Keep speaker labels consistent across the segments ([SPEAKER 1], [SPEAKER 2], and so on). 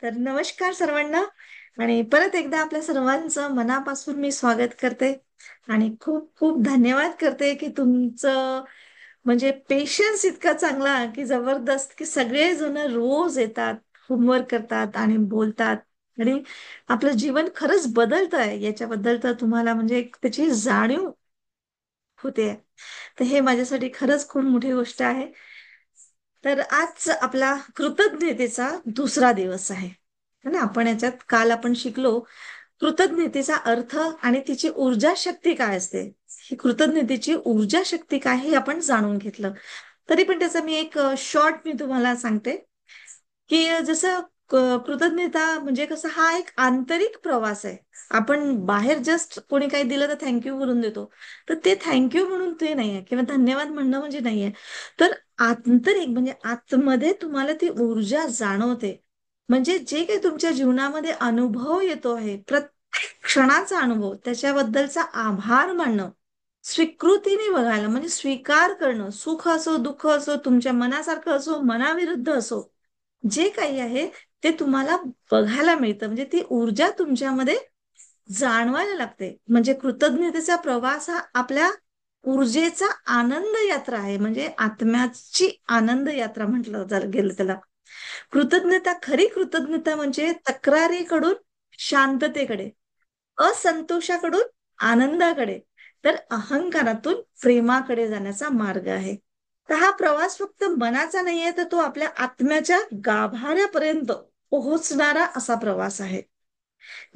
[SPEAKER 1] तर नमस्कार सर्वांना आणि परत एकदा आपल्या सर्वांचं मनापासून मी स्वागत करते आणि खूप खूप धन्यवाद करते की तुमचं म्हणजे पेशन्स इतका चांगला की जबरदस्त की सगळे जण रोज येतात, होमवर्क करतात आणि बोलतात आणि आपलं जीवन खरंच बदलत आहे याच्याबद्दल तर तुम्हाला म्हणजे एक त्याची जाणीव होते. तर हे माझ्यासाठी खरंच खूप मोठी गोष्ट आहे. तर आज आपला कृतज्ञतेचा दुसरा दिवस आहे. है ना? आपण याच्यात काल आपण शिकलो कृतज्ञतेचा अर्थ आणि तिची ऊर्जा शक्ती काय असते. ही कृतज्ञतेची ऊर्जा शक्ती काय हे आपण जाणून घेतलं. तरी पण त्याचा मी एक शॉर्ट मी तुम्हाला सांगते, की जसं कृतज्ञता म्हणजे कसं हा एक आंतरिक प्रवास आहे. आपण बाहेर जस्ट कोणी काही दिलं तर थँक्यू बोलून देतो. तर ते थँक्यू म्हणून ते नाहीये किंवा धन्यवाद म्हणणं म्हणजे नाहीये. तर आंतरिक म्हणजे आतमध्ये तुम्हाला ती ऊर्जा जाणवते. म्हणजे जे काही तुमच्या जीवनामध्ये अनुभव येतो आहे, प्रत्येक क्षणाचा अनुभव, त्याच्याबद्दलचा आभार मानणं, स्वीकृतीने बघायला म्हणजे स्वीकार करणं, सुख असो, दुःख असो, तुमच्या मनासारखं असो, मनाविरुद्ध असो, जे काही आहे ते तुम्हाला बघायला मिळतं. म्हणजे ती ऊर्जा तुमच्यामध्ये जाणवायला लागते. म्हणजे कृतज्ञतेचा प्रवास हा आपल्या ऊर्जेचा आनंद यात्रा आहे. म्हणजे आत्म्याची आनंद यात्रा म्हटलं गेलं त्याला. खरी कृतज्ञता म्हणजे तक्रारीकडून शांततेकडे, असंतोषाकडून आनंदाकडे, तर अहंकारातून प्रेमाकडे जाण्याचा मार्ग आहे. तर हा प्रवास फक्त मनाचा नाहीये, तर तो आपल्या आत्म्याच्या गाभाऱ्यापर्यंत पोहोचणारा असा प्रवास आहे.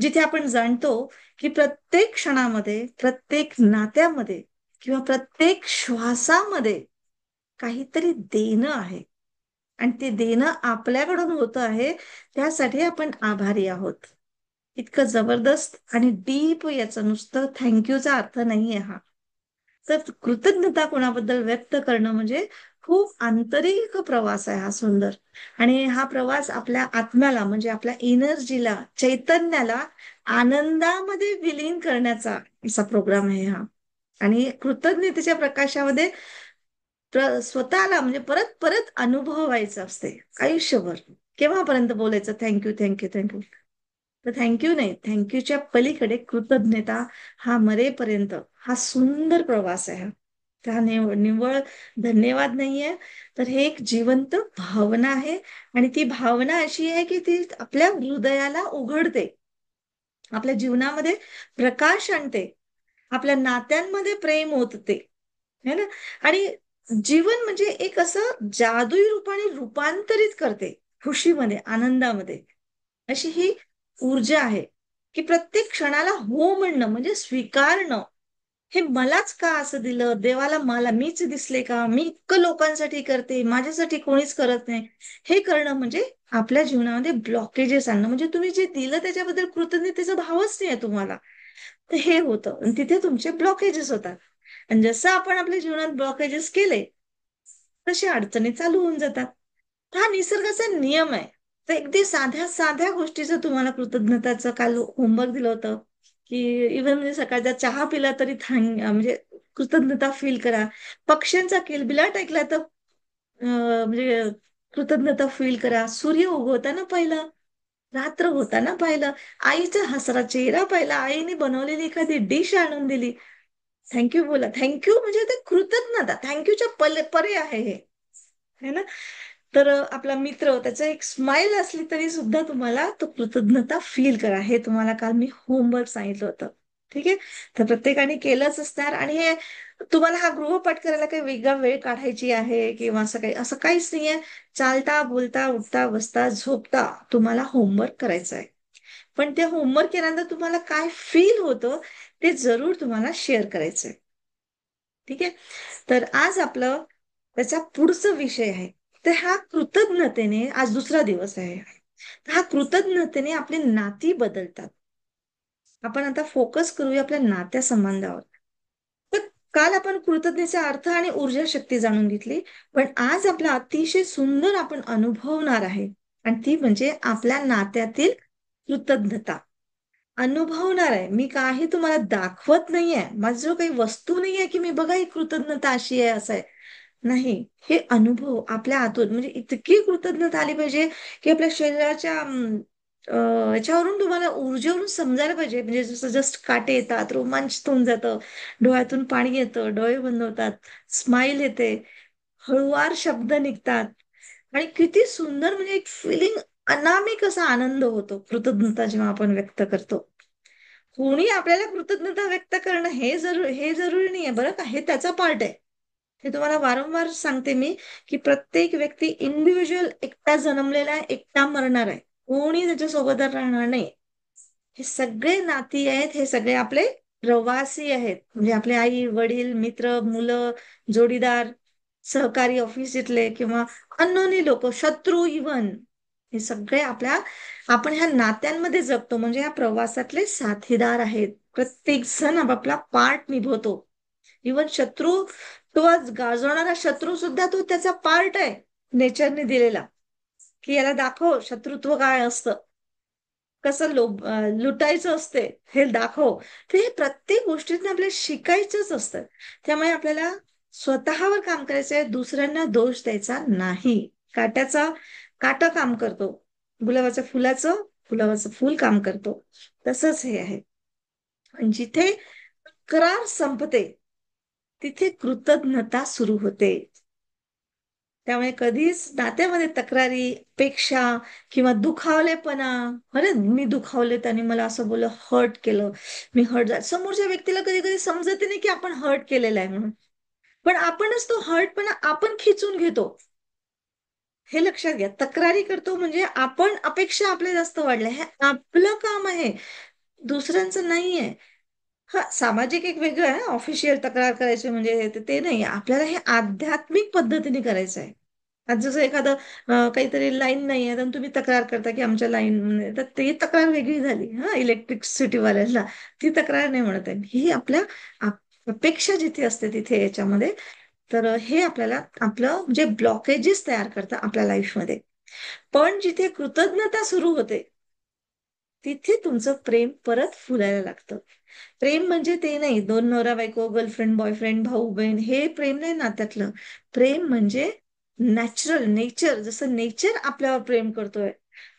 [SPEAKER 1] जिथे आपण जाणतो की प्रत्येक क्षणामध्ये, प्रत्येक नात्यामध्ये किंवा प्रत्येक श्वासामध्ये काहीतरी देणं आहे. आणि ते देणं आपल्याकडून होत आहे, त्यासाठी आपण आभारी आहोत. इतकं जबरदस्त आणि डीप याचं नुसतं थँक्यूचा अर्थ नाहीये हा. तर कृतज्ञता कोणाबद्दल व्यक्त करणं म्हणजे खूप आंतरिक प्रवास आहे हा सुंदर. आणि हा प्रवास आपल्या आत्म्याला म्हणजे आपल्या एनर्जीला, चैतन्याला आनंदामध्ये विलीन करण्याचा असा प्रोग्राम आहे हा. आणि कृतज्ञतेच्या प्रकाशामध्ये स्वतःला म्हणजे परत परत अनुभवायचं असते आयुष्यभर. केव्हापर्यंत बोलायचं थँक्यू थँक्यू थँक्यू. तर थँक्यू नाही, थँक्यूच्या पलीकडे कृतज्ञता हा मरेपर्यंत हा सुंदर प्रवास आहे. हा निव्वळ धन्यवाद नाहीये, तर हे एक जिवंत भावना आहे. आणि ती भावना अशी आहे की ती आपल्या हृदयाला उघडते, आपल्या जीवनामध्ये प्रकाश आणते, आपल्या नात्यांमध्ये प्रेम ओतते, है ना? आणि जीवन म्हणजे एक असं जादुई रूपाने रूपांतरित करते, खुशीमध्ये, आनंदामध्ये. अशी ही ऊर्जा आहे की प्रत्येक क्षणाला हो म्हणणं म्हणजे स्वीकारणं. हे मलाच का असं दिलं, देवाला मला मीच दिसले का, मी इतकं लोकांसाठी करते, माझ्यासाठी कोणीच करत नाही, हे करणं म्हणजे आपल्या जीवनामध्ये ब्लॉकेजेस आणणं. म्हणजे तुम्ही जे दिलं त्याच्याबद्दल कृतज्ञतेचा भावच नाही तुम्हाला, तर हे होतं आणि तिथे तुमचे ब्लॉकेजेस होतात. आणि जसं आपण आपल्या जीवनात ब्लॉकेजेस केले तशी अडचणी चालू होऊन जातात. हा निसर्गाचा नियम आहे. तर अगदी साध्या साध्या गोष्टीचं तुम्हाला कृतज्ञताचं काल होमवर्क दिलं होतं, की इव्हन म्हणजे सकाळचा चहा पिला तरी म्हणजे कृतज्ञता फील करा. पक्ष्यांचा किलबिलाट ऐकला तर म्हणजे कृतज्ञता फील करा. सूर्य उगवताना पाहिलं, रात्र होताना पाहिलं, आईचा हसरा चेहरा पाहिला, आईने बनवलेली एखादी डिश आणून दिली, थँक्यू बोला. थँक्यू म्हणजे ते कृतज्ञता, थँक्यूच्या परे आहे हे, है ना? तर आपला मित्र त्याचा एक स्माइल असली तरी सुद्धा तुम्हाला तो कृतज्ञता फील करा. हे तुम्हाला काल मी होमवर्क सांगितलं होतं. ठीक आहे. तर प्रत्येकाने केलंच असणार. आणि हे तुम्हाला हा गृहपाठ करायला काही वेगळा वेळ काढायची आहे किंवा असं काही असं काहीच नाहीये. चालता बोलता उठता बसता झोपता तुम्हाला होमवर्क करायचं आहे. पण ते होमवर्क केल्यानंतर तुम्हाला काय फील होतं ते जरूर तुम्हाला शेअर करायचंय. ठीक आहे. तर आज आपलं त्याचा पुढचा विषय आहे. तर हा कृतज्ञतेने आज दुसरा दिवस आहे. तर हा कृतज्ञतेने आपली नाती बदलतात. आपण आता फोकस करूया आपल्या नात्यासंबंधावर. तर काल आपण कृतज्ञतेचा अर्थ आणि ऊर्जा शक्ती जाणून घेतली. पण आज आपला अतिशय सुंदर आपण अनुभवणार आहे. आणि ती म्हणजे आपल्या नात्यातील कृतज्ञता अनुभवणार आहे. मी काही तुम्हाला दाखवत नाहीये. माझं काही वस्तू नाहीये की मी बघा ही कृतज्ञता अशी आहे, असं आहे. नाही, हे अनुभव आपल्या आतून म्हणजे इतकी कृतज्ञता आली पाहिजे की आपल्या शरीराच्या याच्यावरून तुम्हाला ऊर्जेवरून समजायला पाहिजे, म्हणजे जसं जस्ट काटे येतात, रोमांच होऊन जातं, डोळ्यातून पाणी येतं, डोळे बंद होतात, स्माईल येते, हळुवार शब्द निघतात आणि किती सुंदर, म्हणजे एक फिलिंग, अनामिक असा आनंद होतो कृतज्ञता जेव्हा आपण व्यक्त करतो. कोणी आपल्याला कृतज्ञता व्यक्त करणं हे जरुरी नाहीये बरं का, हे त्याचा पार्ट आहे. हे तुम्हाला वारंवार सांगते मी, की प्रत्येक व्यक्ती इंडिव्हिज्युअल, एकटा जन्मलेला आहे, एकटा मरणार आहे. कोणी त्याच्या सोबत राहणार नाही. हे सगळे नाती आहेत, हे सगळे आपले प्रवासी आहेत, म्हणजे आपले आई वडील, मित्र, मुलं, जोडीदार, सहकारी ऑफिसले किंवा अननोनी लोक, शत्रू इवन, हे सगळे आपण ह्या नात्यांमध्ये जगतो, म्हणजे ह्या प्रवासातले साथीदार आहेत. प्रत्येक जण आपापला पार्ट निभवतो. इवन शत्रू, तो आज गाजवणारा शत्रू सुद्धा तो त्याचा पार्ट आहे नेचरने दिलेला, की याला दाखव शत्रुत्व काय असतं, कसं लुटायचं असते, हे दाखव. तर हे प्रत्येक गोष्टीतून आपल्याला शिकायचंच असतं. त्यामुळे आपल्याला स्वतःवर काम करायचं आहे, दुसऱ्यांना दोष द्यायचा नाही. काट्याचा काटा काम करतो, गुलाबाचं फुल काम करतो. तसंच हे आहे. आणि जिथे करार संपते, तिथे कृतज्ञता सुरू होते. त्यामुळे कधीच नात्यामध्ये तक्रारी, पेक्षा किंवा दुखावलेपणा, अरे मी दुखावले, त्याने मला असं बोललं, हर्ट केलं, मी हर्ट झाले, समोरच्या व्यक्तीला कधी कधी समजत नाही की आपण हर्ट केलेला आहे म्हणून, पण आपणच तो हर्टपणा आपण खिचून घेतो. हे लक्षात घ्या. तक्रारी करतो म्हणजे आपण अपेक्षा आपल्या जास्त वाढल्या, हे आपलं काम आहे, दुसऱ्यांचं नाहीये. हा, सामाजिक एक वेगळं आहे, ऑफिशियल तक्रार करायची म्हणजे ते नाही, आपल्याला हे आध्यात्मिक पद्धतीने करायचं आहे. आज जसं एखादं काहीतरी लाईन नाही आहे, तर तुम्ही तक्रार करता की आमच्या लाईन, तर ती तक्रार वेगळी झाली. हा, इलेक्ट्रिसिटीवाल्यांना ती तक्रार नाही म्हणत आहे ही, आपल्या अपेक्षा जिथे असते तिथे याच्यामध्ये. तर हे आपल्याला आपलं म्हणजे ब्लॉकेजेस तयार करतं आपल्या लाईफमध्ये. पण जिथे कृतज्ञता सुरू होते, तिथे तुमचं प्रेम परत फुलायला लागतं. प्रेम म्हणजे ते नाही, दोन नवरा बायको, गर्लफ्रेंड बॉयफ्रेंड, भाऊ बहीण, हे प्रेम नाही नात्यातलं. प्रेम म्हणजे नॅचरल, नेचर, जसं नेचर आपल्यावर प्रेम करतोय,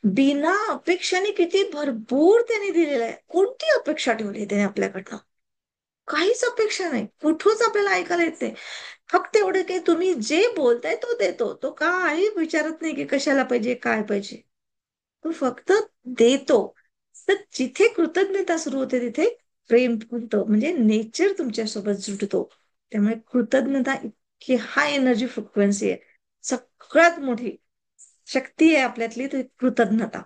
[SPEAKER 1] बिना अपेक्षाने, किती भरपूर त्याने दिलेलं आहे. कोणती अपेक्षा ठेवली त्याने आपल्याकडनं? काहीच अपेक्षा नाही, कुठूनच आपल्याला ऐकायला येत नाही. फक्त एवढं की तुम्ही जे बोलताय तो देतो, तो काही विचारत नाही की कशाला पाहिजे, काय पाहिजे, तो फक्त देतो. तर जिथे कृतज्ञता सुरू होते, तिथे प्रेम फुलतं, म्हणजे नेचर तुमच्यासोबत जुडतो. त्यामुळे कृतज्ञता इतकी हाय एनर्जी फ्रिक्वेन्सी आहे, सगळ्यात मोठी शक्ती आहे आपल्यातली ती कृतज्ञता.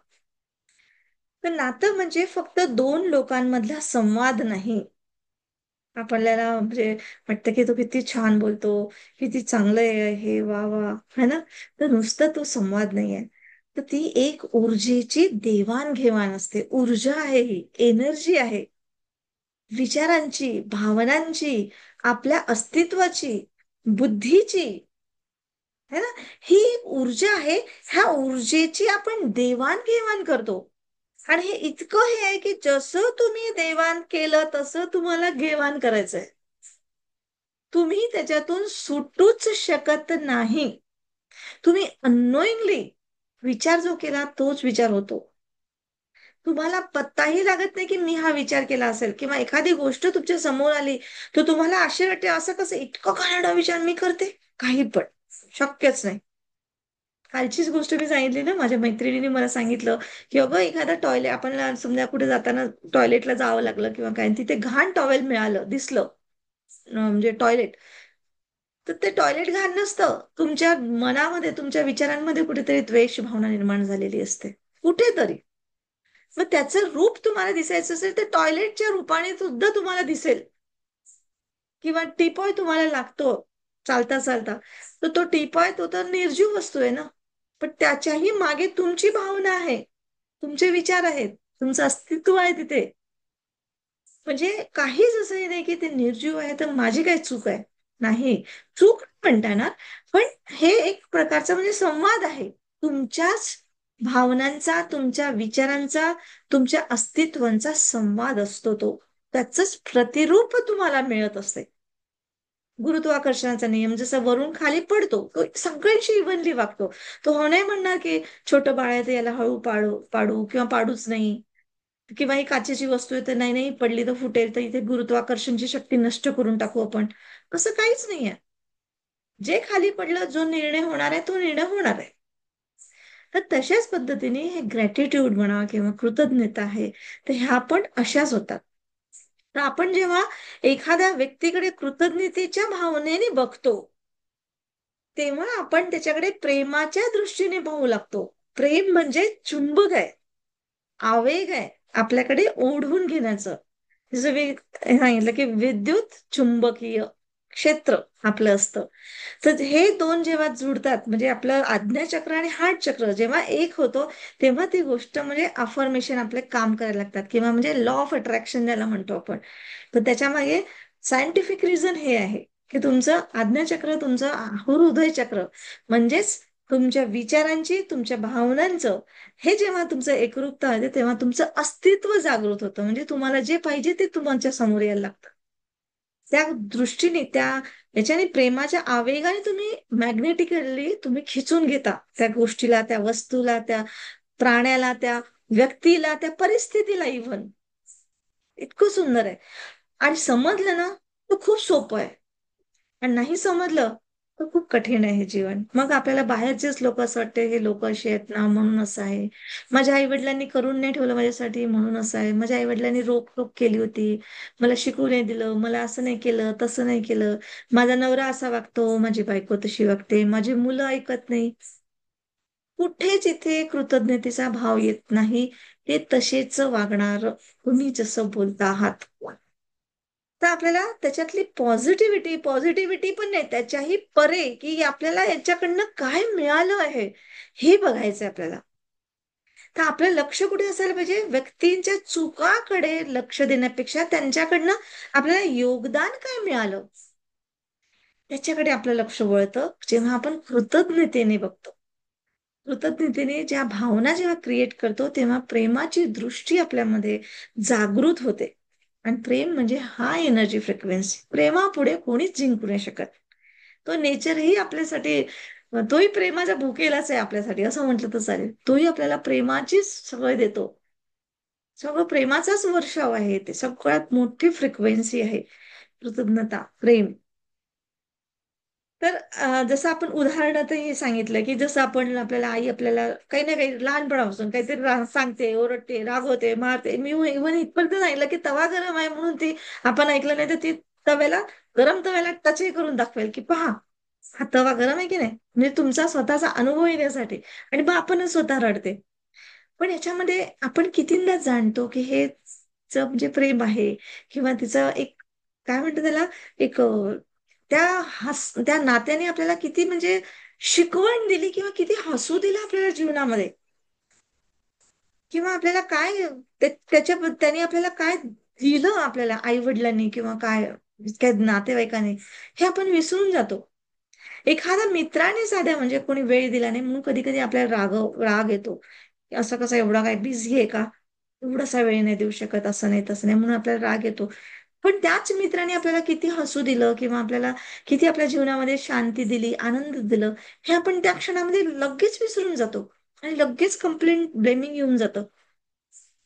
[SPEAKER 1] तर नातं म्हणजे फक्त दोन लोकांमधला संवाद नाही. आपल्याला म्हणजे वाटतं की तो किती छान बोलतो, किती चांगलं आहे हे, वा वा, है ना. तर नुसतं तो संवाद नाहीये, तर ती एक ऊर्जेची देवाणघेवाण असते. ऊर्जा आहे, ही एनर्जी आहे, विचारांची, भावनांची, आपल्या अस्तित्वाची, बुद्धीची, है ना. ही एक ऊर्जा आहे. ह्या ऊर्जेची आपण देवाणघेवाण करतो. आणि हे इतकं हे आहे की जसं तुम्ही देवाण केलं तसं तुम्हाला घेवाण करायचंय. तुम्ही त्याच्यातून सुटूच शकत नाही. तुम्ही अननोइंगली विचार जो केला तोच विचार होतो. तुम्हाला पत्ताही लागत नाही की मी हा विचार केला असेल, किंवा एखादी गोष्ट तुमच्या समोर आली तर तुम्हाला आश्चर्य वाटते, असं कसं इतकं घाणेरडा विचार मी करते. काही पण शक्यच नाही. कालचीच गोष्ट मी सांगितली ना, माझ्या मैत्रिणीने मला सांगितलं की अगं, एखादा टॉयलेट, आपण समजा कुठे जाताना टॉयलेटला जावं लागलं किंवा काय, तिथे घाण टॉवेल मिळालं, दिसलं, म्हणजे टॉयलेट, तर ते टॉयलेट घाण नसतं, तुमच्या मनामध्ये, तुमच्या विचारांमध्ये कुठेतरी द्वेष भावना निर्माण झालेली असते, कुठेतरी. मग त्याचं रूप तुम्हाला दिसायचं असेल तर टॉयलेटच्या रूपाने सुद्धा तुम्हाला दिसेल. किंवा टीपॉय तुम्हाला लागतो चालता चालता, तर तो टीपॉय, तो तर निर्जीव वस्तू आहे ना, पण त्याच्याही मागे तुमची भावना आहे, तुमचे विचार आहेत, तुमचं अस्तित्व आहे तिथे. म्हणजे काहीच असं नाही की ते निर्जीव आहे तर माझी काय चूक आहे. नाही, चूक नाही म्हणता येणार, पण हे एक प्रकारचा म्हणजे संवाद आहे, तुमच्याच भावनांचा, तुमच्या विचारांचा, तुमच्या अस्तित्वांचा संवाद असतो तो. त्याच प्रतिरूप तुम्हाला मिळत असते. गुरुत्वाकर्षणाचा नियम जसा वरून खाली पडतो तो सगळ्यांशी इव्हनली वागतो. तो हो नाही म्हणणार की छोटं बाळ आहे तर याला हळू पाडू पाडू किंवा पाडूच नाही, किंवा ही काचेची वस्तू आहे तर नाही नाही पडली तर फुटेल तर इथे गुरुत्वाकर्षणची शक्ती नष्ट करून टाकू आपण. असं काहीच नाहीये. जे खाली पडलं, जो निर्णय होणार आहे तो निर्णय होणार आहे. तर तशाच पद्धतीने हे ग्रॅटिट्यूड म्हणा किंवा कृतज्ञता आहे, तर ह्या पण अशाच होतात. तर आपण जेव्हा एखाद्या व्यक्तीकडे कृतज्ञतेच्या भावनेने बघतो, तेव्हा आपण त्याच्याकडे प्रेमाच्या दृष्टीने पाहू लागतो. प्रेम म्हणजे चुंबक आहे, आवेग आहे, आपल्याकडे ओढून घेण्याचं. जसं मी सांगितलं की विद्युत चुंबकीय क्षेत्र आपलं असतं. तर हे दोन जेव्हा जुडतात, म्हणजे आपलं आज्ञाचक्र आणि हार्ट चक्र जेव्हा एक होतो, तेव्हा ती गोष्ट म्हणजे अफर्मेशन आपले काम करायला लागतात, किंवा म्हणजे लॉ ऑफ अट्रॅक्शन ज्याला म्हणतो आपण. तर त्याच्यामागे सायंटिफिक रिझन हे आहे की तुमचं आज्ञाचक्र, तुमचं हृदय चक्र, म्हणजेच तुमच्या विचारांची, तुमच्या भावनांचं, हे जेव्हा तुमचं एकरूपता होते तेव्हा तुमचं अस्तित्व जागृत होतं. म्हणजे तुम्हाला जे पाहिजे ते तुमच्या समोर यायला लागतं. त्या दृष्टीने, त्या याच्याने, प्रेमाच्या आवेगाने तुम्ही मॅग्नेटिकली तुम्ही खिचून घेता त्या गोष्टीला, त्या वस्तूला, त्या प्राण्याला, त्या व्यक्तीला, त्या परिस्थितीला इव्हन. इतकं सुंदर आहे. आणि समजलं ना तर खूप सोपं आहे, आणि नाही समजलं तर खूप कठीण आहे हे जीवन. मग आपल्याला बाहेरचेच लोक असं वाटते, हे लोक असे आहेत ना म्हणून असं आहे, माझ्या आई वडिलांनी करून नाही ठेवलं माझ्यासाठी म्हणून असं आहे, माझ्या आई वडिलांनी रोक टोक केली होती, मला शिकू नाही दिलं, मला असं नाही केलं, तसं नाही केलं, माझा नवरा असा वागतो, माझी बायको तशी वागते, माझी मुलं ऐकत नाही. कुठेच इथे कृतज्ञतेचा भाव येत नाही. ते तसेच वागणार, तुम्ही जसं बोलता आहात. तर आपल्याला त्याच्यातली पॉझिटिव्हिटी, पॉझिटिव्हिटी पण नाही, त्याच्याही परे की आपल्याला याच्याकडनं काय मिळालं आहे हे बघायचं आपल्याला. तर आपलं लक्ष कुठे असायला पाहिजे? व्यक्तींच्या चुकाकडे लक्ष देण्यापेक्षा त्यांच्याकडनं आपल्याला योगदान काय मिळालं त्याच्याकडे आपलं लक्ष वळतं, जेव्हा आपण कृतज्ञतेने बघतो. कृतज्ञतेने ज्या भावना जेव्हा क्रिएट करतो, तेव्हा प्रेमाची दृष्टी आपल्यामध्ये जागृत होते. आणि प्रेम म्हणजे हाय एनर्जी फ्रिक्वेन्सी, प्रेमापुढे कोणीच जिंकू नाही शकत. तो नेचरही आपल्यासाठी, तोही प्रेमाचा भुकेलाच आहे आपल्यासाठी, असं म्हटलं तर चालेल. तोही आपल्याला प्रेमाचीच सवय देतो. सगळं प्रेमाचाच वर्षाव आहे, ते सगळ्यात मोठी फ्रिक्वेन्सी आहे कृतज्ञता, प्रेम. तर जसं आपण उदाहरणातही सांगितलं की जसं आपण, आपल्याला आई आपल्याला काही ना काही लहानपणापासून काहीतरी सांगते, ओरडते, रागवते, मारते. मी इव्हन इथपर्यंत सांगितलं की तवा गरम आहे म्हणून ती, आपण ऐकलं नाही तर ती तव्याला, गरम तव्याला टचही करून दाखवेल की पहा, हा तवा गरम आहे की नाही, म्हणजे तुमचा स्वतःचा अनुभव येण्यासाठी. आणि मग आपणच स्वतः रडते. पण याच्यामध्ये आपण कितींदा जाणतो की हे जे प्रेम आहे, किंवा तिचं एक, काय म्हणतो त्याला, एक त्या नात्याने आपल्याला किती म्हणजे शिकवण दिली, किंवा किती हसू दिलं आपल्याला जीवनामध्ये, किंवा आपल्याला काय, त्याने आपल्याला काय दिलं आपल्याला आई वडिलांनी, किंवा काय नातेवाईकांनी, हे आपण विसरून जातो. एखाद्या मित्राने साध्या म्हणजे कोणी वेळ दिला नाही म्हणून कधी कधी आपल्याला राग येतो. असं कसं, एवढा काय बिझी आहे का, एवढासा वेळ नाही देऊ शकत, असं नाही तसं नाही, म्हणून आपल्याला राग येतो. पण त्याच मित्राने आपल्याला किती हसू दिलं, किंवा आपल्याला किती आपल्या जीवनामध्ये शांती दिली, आनंद दिलं, हे आपण त्या क्षणामध्ये लगेच विसरून जातो. आणि लगेच कंप्लेंट, ब्लेमिंग येऊन जातं.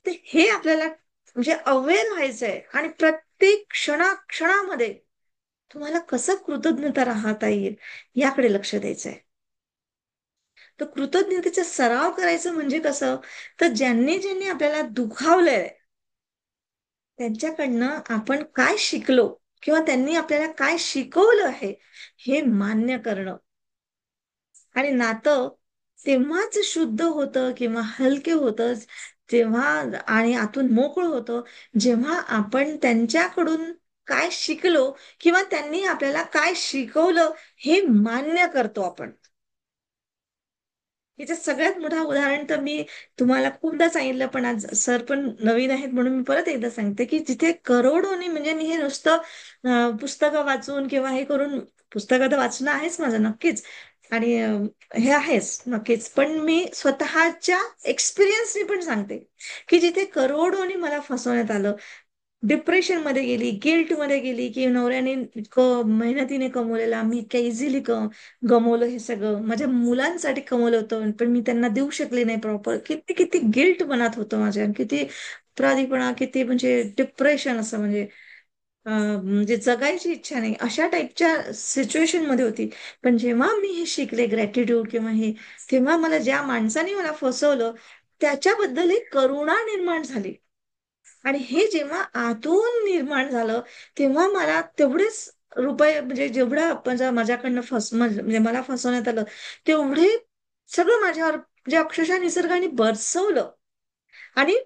[SPEAKER 1] तर हे आपल्याला म्हणजे अवेअर व्हायचंय, आणि प्रत्येक क्षणाक्षणामध्ये तुम्हाला कसं कृतज्ञता राहता येईल याकडे लक्ष द्यायचंय. तर कृतज्ञतेचा सराव करायचं म्हणजे कसं, तर ज्यांनी ज्यांनी आपल्याला दुखावलंय त्यांच्याकडनं आपण काय शिकलो, किंवा त्यांनी आपल्याला काय शिकवलं आहे, हे मान्य करणं. आणि नातं तेव्हाच शुद्ध होतं किंवा हलके होतं, जेव्हा, आणि आतून मोकळं होतं, जेव्हा आपण त्यांच्याकडून काय शिकलो, किंवा त्यांनी आपल्याला काय शिकवलं हे मान्य करतो आपण. हिचं सगळ्यात मोठं उदाहरण तर मी तुम्हाला खूपदा सांगितलं, पण आज सर पण नवीन आहेत म्हणून मी परत एकदा सांगते की जिथे करोडोनी, म्हणजे मी हे नुसतं पुस्तकं वाचून किंवा हे करून, पुस्तकं तर वाचणं आहेच माझं नक्कीच, आणि हे आहेच नक्कीच, पण मी स्वतःच्या एक्सपिरियन्सनी पण सांगते की जिथे करोडोनी मला फसवण्यात आलं, डिप्रेशन मध्ये गेली, गिल्ट मध्ये गेली, की नवऱ्याने मेहनतीने कमवलेला मी इतक्या इझिली गमवलं हे सगळं. माझ्या मुलांसाठी कमवलं होतं, पण मी त्यांना देऊ शकले नाही प्रॉपर. किती किती गिल्ट मनात होतं माझ्या, किती अपराधीपणा, किती म्हणजे डिप्रेशन असं म्हणजे म्हणजे जगायची इच्छा नाही अशा टाईपच्या सिच्युएशन मध्ये होती. पण जेव्हा मी हे शिकले ग्रॅटिट्यूड किंवा हे, तेव्हा मला ज्या माणसाने मला फसवलं त्याच्याबद्दल एक करुणा निर्माण झाली. आणि हे जेव्हा आतून निर्माण झालं, तेव्हा मला तेवढेच रुपये म्हणजे जेवढा माझ्याकडनं म्हणजे मला फसवण्यात आलं, तेवढे सगळं माझ्यावर म्हणजे अक्षरशः निसर्गाने बरसवलं. आणि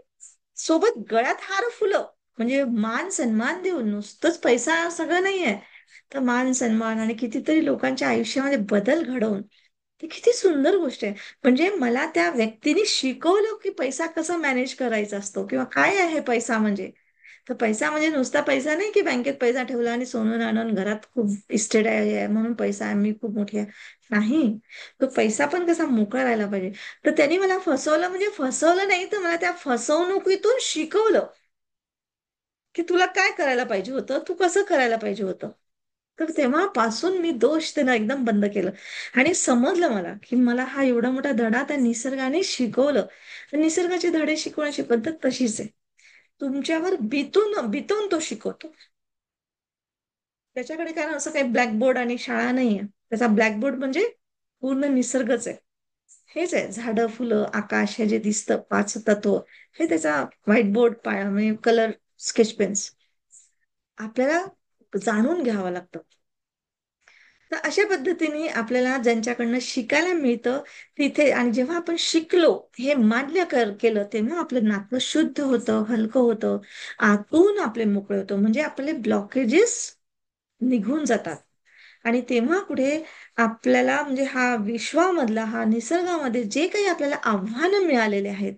[SPEAKER 1] सोबत गळ्यात हार फुलं, म्हणजे मान सन्मान देऊन नुसतंच पैसा सगळं नाहीये, तर मान सन्मान आणि कितीतरी लोकांच्या आयुष्यामध्ये बदल घडवून, ती किती सुंदर गोष्ट आहे. म्हणजे मला त्या व्यक्तीने शिकवलं की पैसा कसा मॅनेज करायचा असतो किंवा काय आहे पैसा म्हणजे. तर पैसा म्हणजे नुसता पैसा नाही की बँकेत पैसा ठेवला आणि सोनं नाणं घरात खूप इस्टेट आहे म्हणून पैसा आहे, मी खूप मोठी आहे. नाही, तो पैसा पण कसा मोकळा राहायला पाहिजे. तर त्यांनी मला फसवलं म्हणजे फसवलं नाही, तर मला त्या फसवणुकीतून शिकवलं की तुला काय करायला पाहिजे होतं, तू कसं करायला पाहिजे होतं. तर तेव्हापासून मी दोष त्यांना एकदम बंद केलं. आणि समजलं मला की मला हा एवढा मोठा धडा त्या निसर्गाने शिकवलं. तर निसर्गाचे धडे शिकवण्याची पद्धत तशीच आहे. तुमच्यावर बितून बितून तो शिकवतो. त्याच्याकडे काय ना असं काही ब्लॅकबोर्ड आणि शाळा नाहीये. त्याचा ब्लॅकबोर्ड म्हणजे पूर्ण निसर्गच आहे. हेच आहे, झाडं फुलं आकाश हे जे दिसतं पाच तत्व, हे त्याचा व्हाईट बोर्ड म्हणजे कलर स्केच पेन्स आपल्याला जाणून घ्यावं लागतं. तर अशा पद्धतीने आपल्याला ज्यांच्याकडनं शिकायला मिळतं तिथे, आणि जेव्हा आपण शिकलो हे मान्य केलं, तेव्हा आपलं नातं शुद्ध होतं, हलकं होतं, आतून आपले मोकळे होतं, म्हणजे आपले ब्लॉकेजेस निघून जातात. आणि तेव्हा पुढे आपल्याला म्हणजे हा विश्वामधला हा निसर्गामध्ये जे काही आपल्याला आव्हानं मिळालेले आहेत,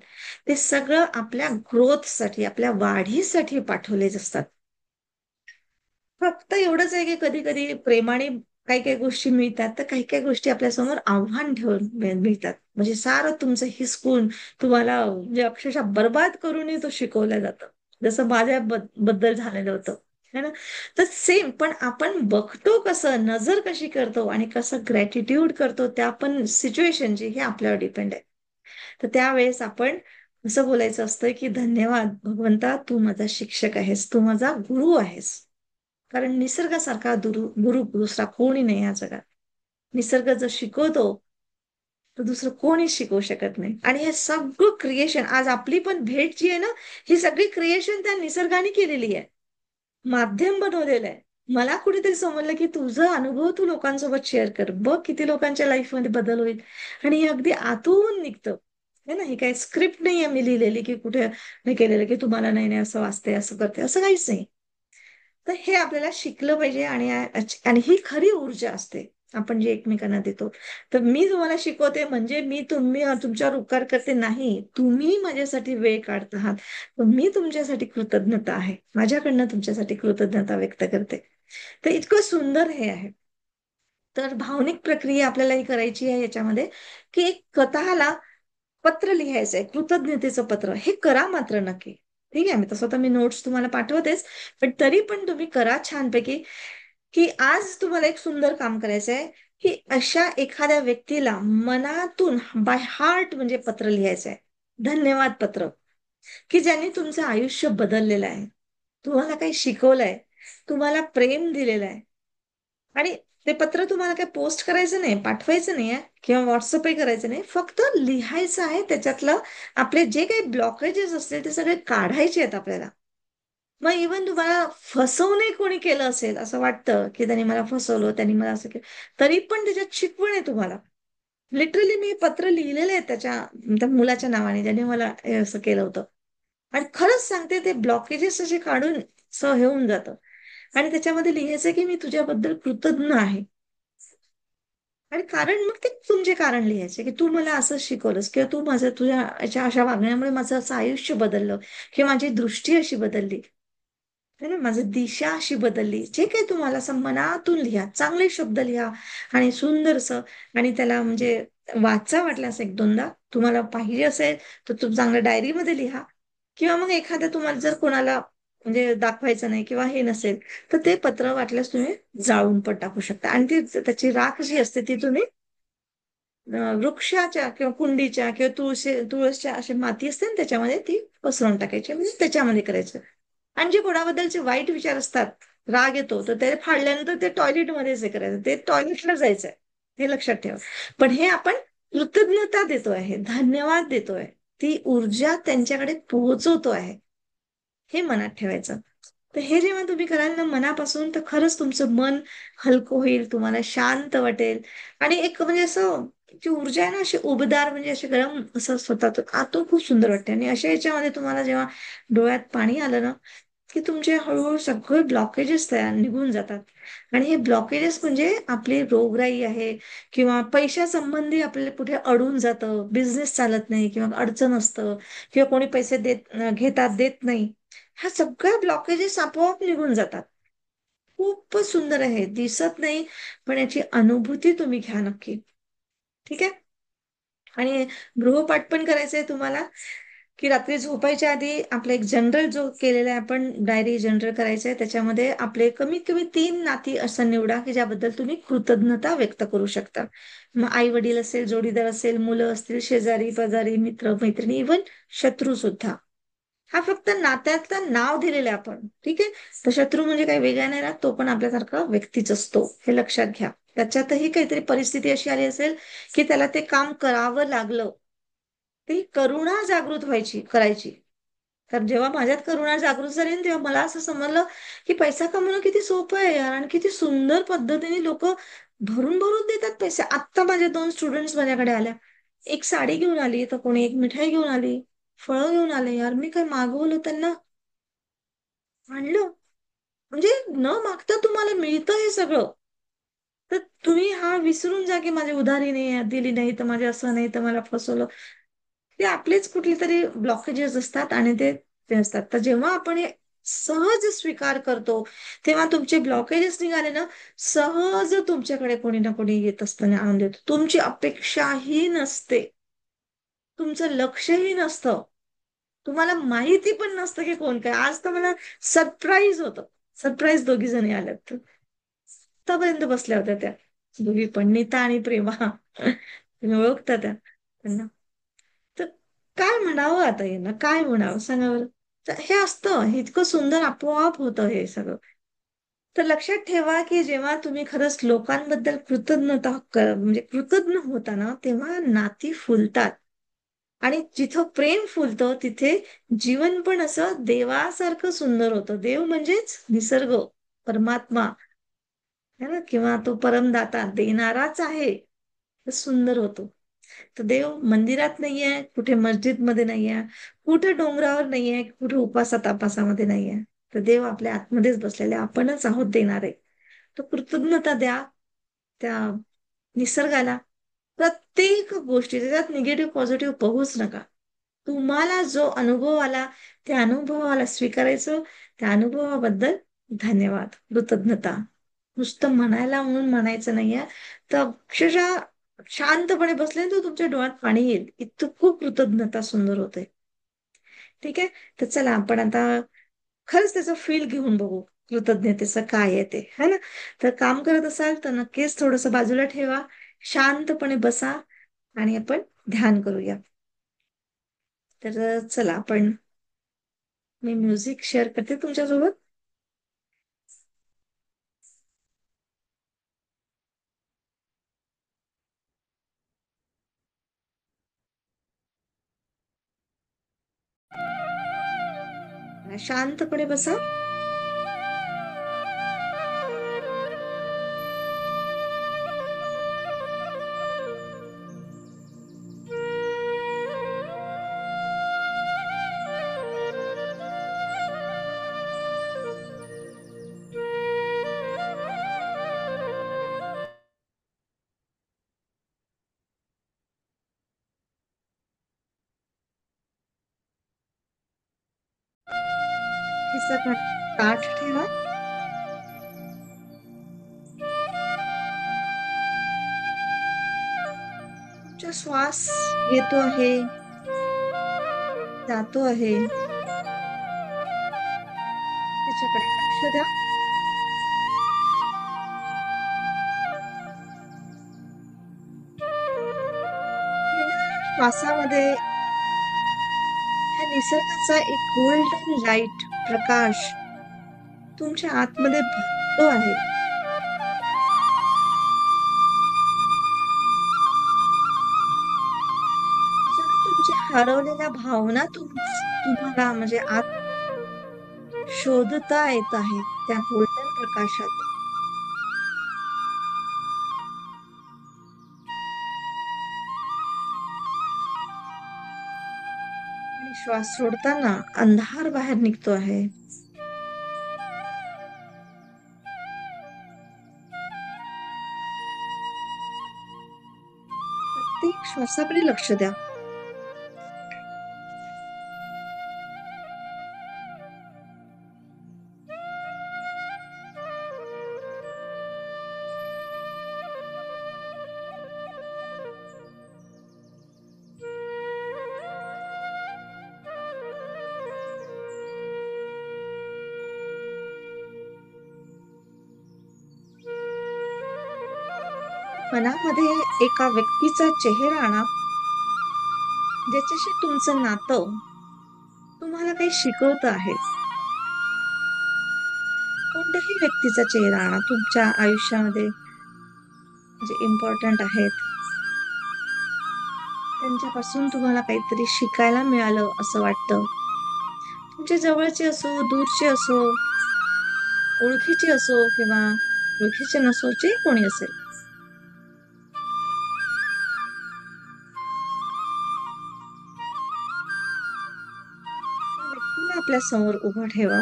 [SPEAKER 1] ते सगळं आपल्या ग्रोथसाठी आपल्या वाढीसाठी पाठवलेच असतात. फक्त एवढंच आहे की कधी कधी प्रेमाने काही काही गोष्टी मिळतात, तर काही काही गोष्टी आपल्यासमोर आव्हान ठेवून मिळतात. म्हणजे सारं तुमचं हिसकून तुम्हाला म्हणजे अक्षरशः बर्बाद करूनही तो शिकवलं जातं, जसं माझ्या बद्दल झालेलं होतं. है ना. तर सेम, पण आपण बघतो कसं, नजर कशी करतो आणि कसं ग्रॅटिट्यूड करतो त्या पण सिच्युएशनची, हे आपल्यावर डिपेंड आहे. तर त्यावेळेस आपण असं बोलायचं असतं की धन्यवाद भगवंता, तू माझा शिक्षक आहेस, तू माझा गुरु आहेस. कारण निसर्गासारखा गुरु दुसरा कोणी नाही या जगात. निसर्ग जर शिकवतो तर दुसरं कोणी शिकवू शकत नाही. आणि हे सगळं क्रिएशन, आज आपली पण भेट जी आहे ना, ही सगळी क्रिएशन त्या निसर्गाने केलेली आहे, माध्यम बनवलेलं आहे. मला कुठेतरी समजलं की तुझा अनुभव तू लोकांसोबत शेअर कर, बघ किती लोकांच्या लाईफमध्ये बदल होईल. आणि हे अगदी आतून निघतं. है ना. ही काही स्क्रिप्ट नाही आहे मी लिहिलेली की कुठे नाही केलेलं की तुम्हाला नाही नाही असं वाचते असं करते, असं काहीच नाही. तर हे आपल्याला शिकलं पाहिजे. आणि आणि ही खरी ऊर्जा असते आपण जे एकमेकांना देतो. तर मी तुम्हाला शिकवते म्हणजे तुम्ही तुमच्यावर उपकार करते नाही, तुम्ही माझ्यासाठी वेळ काढत आहात, तर मी तुमच्यासाठी कृतज्ञता आहे, माझ्याकडनं तुमच्यासाठी कृतज्ञता व्यक्त करते. तर इतकं सुंदर हे आहे. तर भावनिक प्रक्रिया आपल्याला ही करायची आहे याच्यामध्ये, की एक स्वतःला पत्र लिहायचंय, कृतज्ञतेचं पत्र, हे करा मात्र नक्की. ठीक आहे, मी तसं तर मी नोट्स तुम्हाला पाठवतेच, पण तरी पण तुम्ही करा छानपैकी. की आज तुम्हाला एक सुंदर काम करायचं आहे, की अशा एखाद्या व्यक्तीला मनातून बाय हार्ट म्हणजे पत्र लिहायचं आहे, धन्यवाद पत्र, की ज्यांनी तुमचं आयुष्य बदललेलं आहे, तुम्हाला काही शिकवलंय, तुम्हाला प्रेम दिलेलं आहे. आणि ते पत्र तुम्हाला काही पोस्ट करायचं नाही, पाठवायचं नाही आहे किंवा व्हॉट्सअपही करायचं नाही, फक्त लिहायचं आहे. त्याच्यातलं आपले जे काही ब्लॉकेजेस असतील ते सगळे काढायचे आहेत आपल्याला. मग इव्हन तुम्हाला फसवणे कोणी केलं असेल, असं वाटतं की त्यांनी मला फसवलं, त्यांनी मला असं केलं, तरी पण त्याच्यात शिकवण आहे तुम्हाला. लिटरली मी हे पत्र लिहिलेलं आहे त्या मुलाच्या नावाने ज्याने मला हे असं केलं होतं. आणि खरंच सांगते, ते ब्लॉकेजेस असे काढून हे होऊन जातं. आणि त्याच्यामध्ये लिहायचं की मी तुझ्याबद्दल कृतज्ञ आहे. आणि कारण मग ते तुमचे कारण लिहायचे की तू मला असं शिकवलंस, किंवा तू माझं तुझ्या याच्या अशा वागण्यामुळे माझं असं आयुष्य बदललं, किंवा माझी दृष्टी अशी बदलली है ना, माझी दिशा अशी बदलली. जे काही तुम्हाला असं मनातून लिहा, चांगले शब्द लिहा आणि सुंदरसं. आणि त्याला म्हणजे वाचा वाटल्यास एक दोनदा, तुम्हाला पाहिजे असेल तर तुम्ही चांगल्या डायरीमध्ये लिहा. किंवा मग एखाद्या तुम्हाला जर कोणाला म्हणजे दाखवायचं नाही किंवा हे नसेल, तर ते पत्र वाटल्यास तुम्ही जाळून पण टाकू शकता. आणि ती त्याची राख जी असते ती तुम्ही वृक्षाच्या किंवा कुंडीच्या किंवा तुळसच्या अशी माती असते ना त्याच्यामध्ये ती पसरवून टाकायची, म्हणजे त्याच्यामध्ये करायचं. आणि जे कोणाबद्दलचे वाईट विचार असतात, राग येतो, तर ते फाडल्यानंतर ते टॉयलेटमध्येच हे करायचं, ते टॉयलेटला जायचंय, हे लक्षात ठेवा. पण हे आपण कृतज्ञता देतो आहे, धन्यवाद देतोय, ती ऊर्जा त्यांच्याकडे पोहोचवतो आहे, हे मनात ठेवायचं. तर हे जेव्हा तुम्ही कराल ना मनापासून, तर खरंच तुमचं मन हलकं होईल, तुम्हाला शांत वाटेल. आणि एक म्हणजे असं जी ऊर्जा आहे ना, अशी उबदार, म्हणजे अशी गरम, असं स्वतः आतून खूप सुंदर वाटते. आणि अशा याच्यामध्ये तुम्हाला जेव्हा डोळ्यात पाणी आलं ना, की तुमचे हळूहळू सगळे ब्लॉकेजेस तयार निघून जातात. आणि हे ब्लॉकेजेस म्हणजे आपली रोगराई आहे, किंवा पैशासंबंधी आपल्याला कुठे अडून जातं, बिझनेस चालत नाही किंवा अडचण असतं, किंवा कोणी पैसे घेतात देत नाही, ह्या सगळ्या ब्लॉकेजेस आपोआप निघून जातात. खूपच सुंदर आहे, दिसत नाही, पण याची अनुभूती तुम्ही घ्या नक्की. ठीक आहे. आणि गृहपाठ पण करायचंय तुम्हाला, की रात्री झोपायच्या आधी आपला एक जनरल जो केलेला आहे आपण डायरी जनरल करायचंय, त्याच्यामध्ये आपले कमीत कमी 3 नाती असं निवडा की ज्याबद्दल तुम्ही कृतज्ञता व्यक्त करू शकता. मग आई वडील असेल, जोडीदार असेल, मुलं असतील, शेजारी पाजारी, मित्र मैत्रिणी, इव्हन शत्रू सुद्धा. हा फक्त नात्यातलं नाव दिलेलं आहे आपण, ठीक आहे. तर शत्रू म्हणजे काही वेगळा नाही राहत, तो पण आपल्यासारखा व्यक्तीच असतो, हे लक्षात घ्या. त्याच्यातही काहीतरी परिस्थिती अशी आली असेल की त्याला ते काम करावं लागलं, ती करुणा जागृत करायची. तर जेव्हा माझ्यात करुणा जागृत झाली ना, तेव्हा मला असं समजलं की पैसा कमवणं किती सोपं आहे यार, आणि किती सुंदर पद्धतीने लोक भरून भरून देतात पैसे. आत्ता माझे 2 स्टुडंट्स माझ्याकडे आल्या, एक साडी घेऊन आली, तर कोणी एक मिठाई घेऊन आली, फळं घेऊन आले. यार मी काय मागवलं त्यांना, आणलं, म्हणजे न मागता तुम्हाला मिळतं हे सगळं. तर तुम्ही हा विसरून जा की माझी उधारी नाही दिली नाही तर माझे असं नाही तर मला फसवलं. ते आपलेच कुठले तरी ब्लॉकेजेस असतात, आणि ते असतात. तर जेव्हा आपण हे सहज स्वीकार करतो, तेव्हा तुमचे ब्लॉकेजेस निघाले ना, सहज तुमच्याकडे कोणी ना कोणी येत असताना आनंद येतो. तुमची अपेक्षाही नसते, तुमचं लक्षही नसतं, तुम्हाला माहिती पण नसतं की कोण काय. आज तर मला सरप्राईज होतं, सरप्राईज दोघी जणी आल्यात, आतापर्यंत बसल्या होत्या त्या दोघी पण, नीता आणि प्रेमा. तुम्ही ओळखता त्या त्यांना. तर काय म्हणावं आता, यांना काय म्हणावं सांगा बरं. तर हे असतं, हे इतकं सुंदर आपोआप होतं हे सगळं. तर लक्षात ठेवा की जेव्हा तुम्ही खरंच लोकांबद्दल म्हणजे कृतज्ञ होता ना, तेव्हा नाती फुलतात. आणि जिथं प्रेम फुलतं तिथे जीवन पण असं देवासारखं सुंदर होतं. देव म्हणजेच निसर्ग, परमात्मा, है ना, किंवा तो परमदाता देणाराच आहे. तर सुंदर होतो. तर देव मंदिरात नाहीये, कुठे मस्जिदमध्ये नाहीये, कुठे डोंगरावर नाहीये, कुठे उपासा तापासामध्ये नाहीये. तर देव आपल्या आतमध्येच बसलेले, आपणच आहोत देणारे. तर कृतज्ञता द्या त्या निसर्गाला, प्रत्येक गोष्टी त्याच्यात निगेटिव्ह पॉझिटिव्ह पाहूच नका. तुम्हाला जो अनुभव आला, त्या अनुभवाला स्वीकारायचं, त्या अनुभवाबद्दल धन्यवाद, कृतज्ञता. नुसतं म्हणायला म्हणून म्हणायचं नाहीये. तर अक्षरशः शांतपणे बसले तर तुमच्या डोळ्यात पाणी येईल, इतकं खूप कृतज्ञता सुंदर होते. ठीक आहे. तर चला आपण आता खरंच त्याचं फील घेऊन बघू, कृतज्ञतेचं काय आहे ते, है ना. तर काम करत असाल तर नक्कीच थोडस बाजूला ठेवा, शांतपणे बसा, आणि आपण ध्यान करूया. तर चला आपण, मी म्युझिक शेअर करते तुमच्यासोबत. शांतपणे बसा. खिसा ताठ ठेवा. तुमचा श्वास येतो आहे, जातो आहे, त्याच्याकडे लक्ष द्या. येणाऱ्या श्वासामध्ये ह्या निसर्गाचा एक गोल्डन लाईट प्रकाश तुमच्या आतमध्ये भरतो आहे. जणू तुमच्या हरवलेल्या भावना तुम्हाला म्हणजे आत शोधता येत आहेत त्या गोल्डन प्रकाशात. आणि श्वास सोडताना अंधार बाहेर निघतो आहे. प्रत्येक श्वासाकडे लक्ष द्या. मनामध्ये एका व्यक्तीचा चेहरा आणा, ज्याच्याशी तुमचं नातं तुम्हाला काही शिकवत आहे. कोणत्याही व्यक्तीचा चेहरा आणा तुमच्या आयुष्यामध्ये जे इम्पॉर्टंट आहेत. त्यांच्यापासून तुम्हाला काहीतरी शिकायला मिळालं असं वाटतं. तुमच्या जवळचे असो, दूरचे असो, ओळखीचे असो किंवा ओळखीचे नसो, जे कोणी असेल. त्या व्यक्तीला आपल्या समोर उभं ठेवा.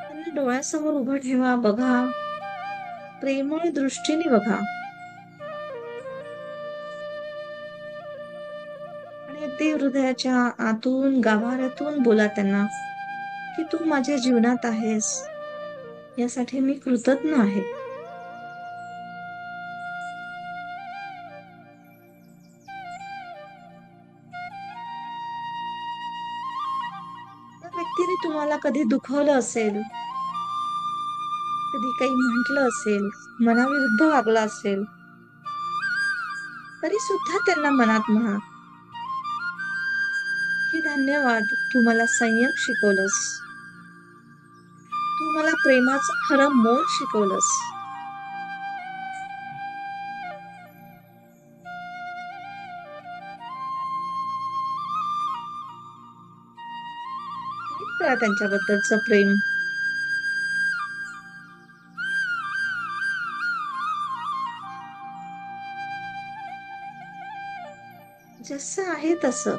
[SPEAKER 1] त्यांना डोळ्यासमोर उभं ठेवा. बघा, प्रेमळ दृष्टीने बघा. आणि अगदी हृदयाच्या आतून गाभाऱ्यातून बोला त्यांना की तू माझ्या जीवनात आहेस, यासाठी मी कृतज्ञ आहे. त्या व्यक्तीने तुम्हाला कधी दुखवलं असेल, कधी काही म्हटलं असेल, मनाविरुद्ध वागला असेल, तरी सुद्धा त्यांना मनात म्हणा की धन्यवाद, तू मला संयम शिकवलंस, तू मला प्रेमाचं खरं मोल शिकवलंस. व्यक्त करा त्यांच्याबद्दलचं प्रेम. जसं आहे तसं,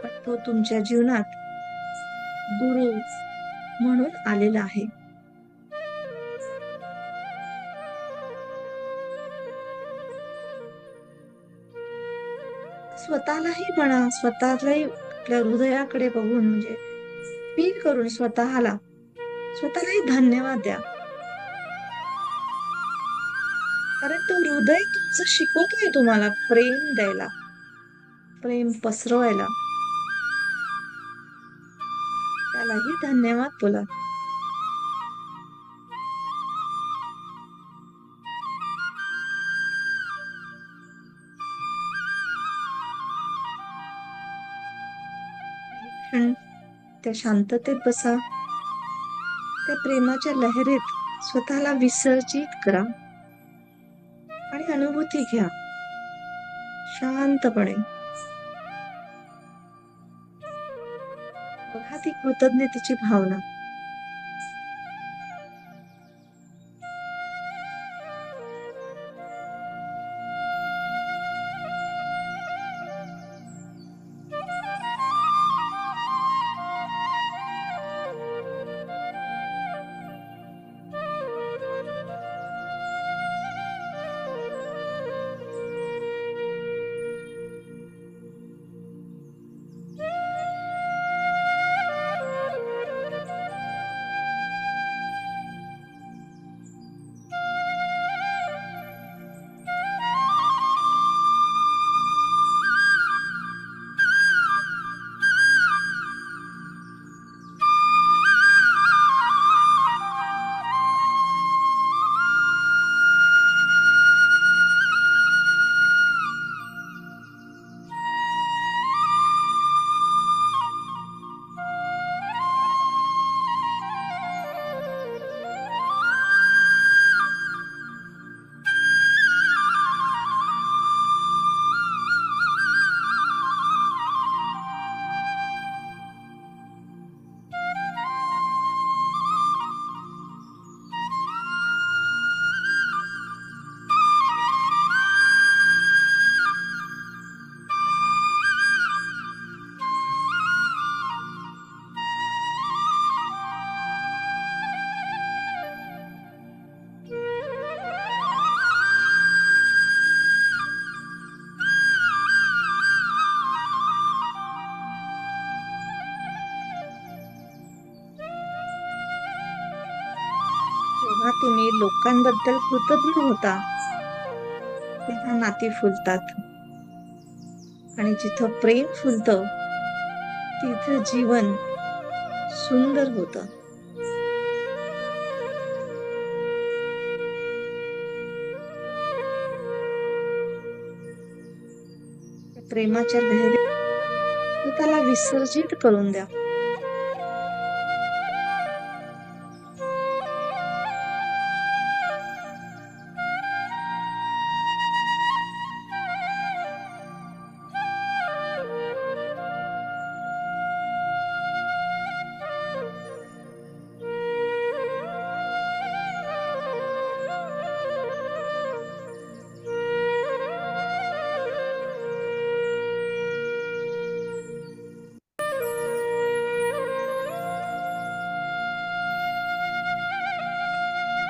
[SPEAKER 1] पण तो तुमच्या जीवनात गुरु म्हणून आलेला आहे. स्वतःलाही म्हणा, स्वतःलाही आपल्या हृदयाकडे बघून म्हणजे फील करून स्वतःलाही धन्यवाद द्या. कारण तो हृदय तुमचं शिकवतोय तुम्हाला प्रेम द्यायला, प्रेम पसरवायला. त्यालाही धन्यवाद बोला. क्षण त्या शांततेत बसा. त्या प्रेमाच्या लहरीत स्वतःला विसर्जित करा आणि अनुभूती घ्या शांतपणे. बघा ती कृतज्ञतेची भावना. तुम्ही लोकांबद्दल कृतज्ञ होता, तेव्हा नाती फुलतात. आणि जिथं प्रेम फुलतं, तिथं जीवन सुंदर होतं. त्या प्रेमाच्या लहरी स्वतःला विसर्जित करून द्या.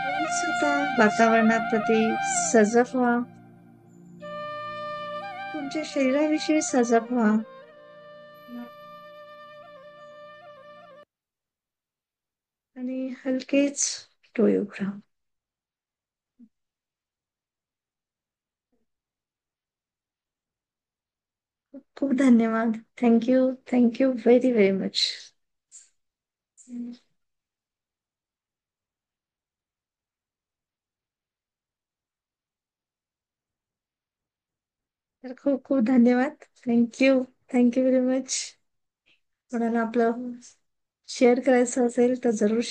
[SPEAKER 1] तुम्ही स्वतः वातावरणाप्रती सजग व्हा. तुमच्या शरीराविषयी सजग व्हा. आणि हलकेच डोळे उघडा. खूप धन्यवाद. Thank you. Thank you very very much. तर खूप खूप धन्यवाद. थँक्यू. Thank you very much. कोणाला आपलं शेअर करायचं असेल तर जरूर